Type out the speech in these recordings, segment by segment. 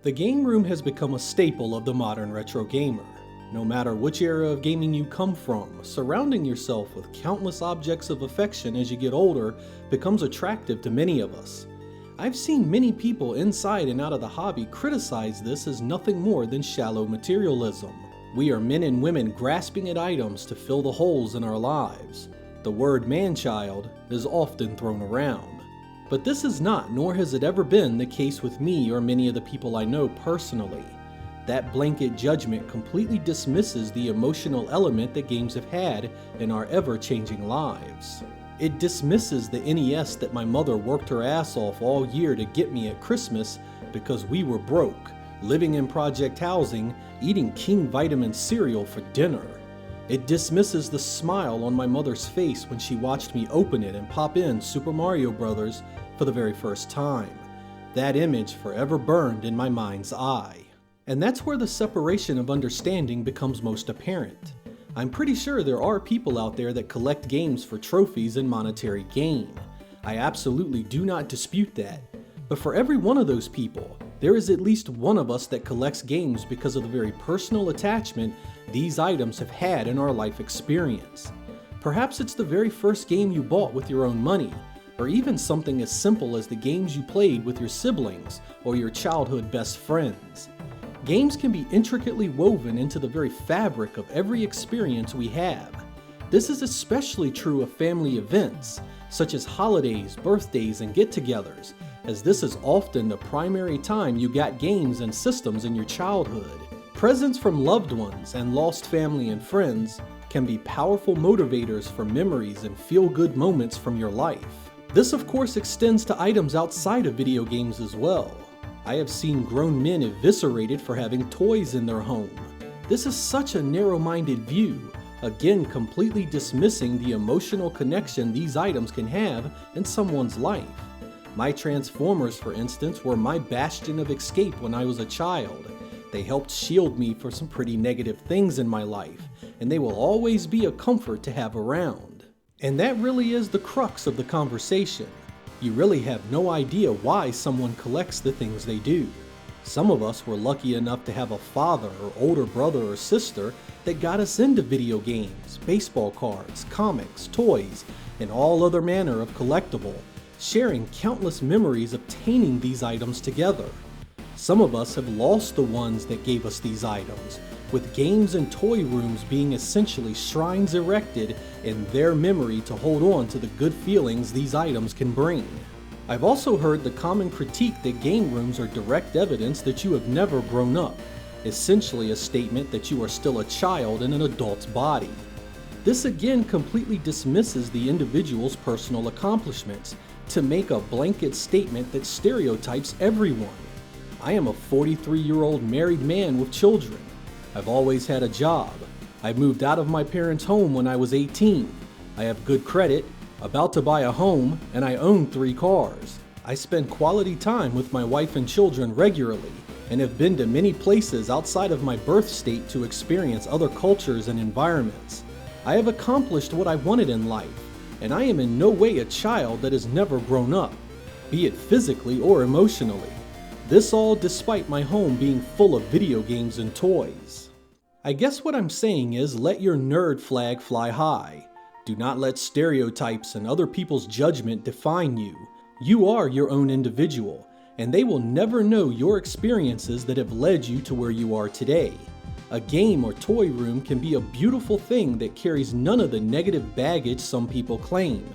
The game room has become a staple of the modern retro gamer. No matter which era of gaming you come from, surrounding yourself with countless objects of affection as you get older becomes attractive to many of us. I've seen many people inside and out of the hobby criticize this as nothing more than shallow materialism. We are men and women grasping at items to fill the holes in our lives. The word man-child is often thrown around. But this is not, nor has it ever been, the case with me or many of the people I know personally. That blanket judgment completely dismisses the emotional element that games have had in our ever-changing lives. It dismisses the NES that my mother worked her ass off all year to get me at Christmas because we were broke, living in project housing, eating King Vitamin cereal for dinner. It dismisses the smile on my mother's face when she watched me open it and pop in Super Mario Bros. For the very first time. That image forever burned in my mind's eye. And that's where the separation of understanding becomes most apparent. I'm pretty sure there are people out there that collect games for trophies and monetary gain. I absolutely do not dispute that. But for every one of those people, there is at least one of us that collects games because of the very personal attachment these items have had in our life experience. Perhaps it's the very first game you bought with your own money, or even something as simple as the games you played with your siblings or your childhood best friends. Games can be intricately woven into the very fabric of every experience we have. This is especially true of family events, such as holidays, birthdays, and get-togethers, as this is often the primary time you got games and systems in your childhood. Presents from loved ones and lost family and friends can be powerful motivators for memories and feel-good moments from your life. This of course extends to items outside of video games as well. I have seen grown men eviscerated for having toys in their home. This is such a narrow-minded view, again completely dismissing the emotional connection these items can have in someone's life. My Transformers, for instance, were my bastion of escape when I was a child. They helped shield me from some pretty negative things in my life, and they will always be a comfort to have around. And that really is the crux of the conversation. You really have no idea why someone collects the things they do. Some of us were lucky enough to have a father or older brother or sister that got us into video games, baseball cards, comics, toys, and all other manner of collectible, sharing countless memories obtaining these items together. Some of us have lost the ones that gave us these items, with games and toy rooms being essentially shrines erected in their memory to hold on to the good feelings these items can bring. I've also heard the common critique that game rooms are direct evidence that you have never grown up, essentially a statement that you are still a child in an adult's body. This again completely dismisses the individual's personal accomplishments to make a blanket statement that stereotypes everyone. I am a 43-year-old married man with children. I've always had a job. I moved out of my parents' home when I was 18. I have good credit, about to buy a home, and I own 3 cars. I spend quality time with my wife and children regularly, and have been to many places outside of my birth state to experience other cultures and environments. I have accomplished what I wanted in life, and I am in no way a child that has never grown up, be it physically or emotionally. This all despite my home being full of video games and toys. I guess what I'm saying is let your nerd flag fly high. Do not let stereotypes and other people's judgment define you. You are your own individual, and they will never know your experiences that have led you to where you are today. A game or toy room can be a beautiful thing that carries none of the negative baggage some people claim.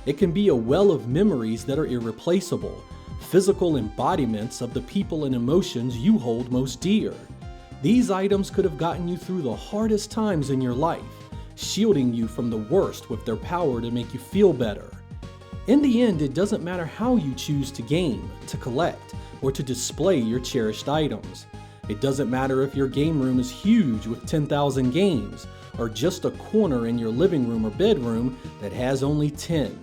It can be a well of memories that are irreplaceable, physical embodiments of the people and emotions you hold most dear. These items could have gotten you through the hardest times in your life, shielding you from the worst with their power to make you feel better. In the end, it doesn't matter how you choose to game, to collect, or to display your cherished items. It doesn't matter if your game room is huge with 10,000 games, or just a corner in your living room or bedroom that has only 10.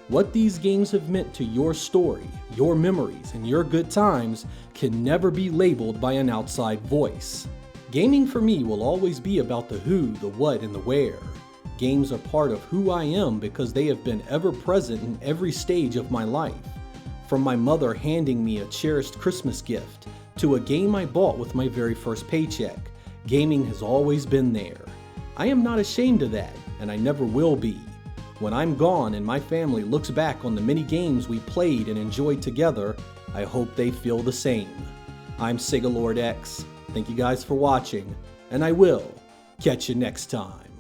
What these games have meant to your story, your memories, and your good times can never be labeled by an outside voice. Gaming for me will always be about the who, the what, and the where. Games are part of who I am because they have been ever present in every stage of my life. From my mother handing me a cherished Christmas gift, to a game I bought with my very first paycheck. Gaming has always been there. I am not ashamed of that, and I never will be. When I'm gone and my family looks back on the many games we played and enjoyed together, I hope they feel the same. I'm Sega Lord X. Thank you guys for watching, and I will catch you next time.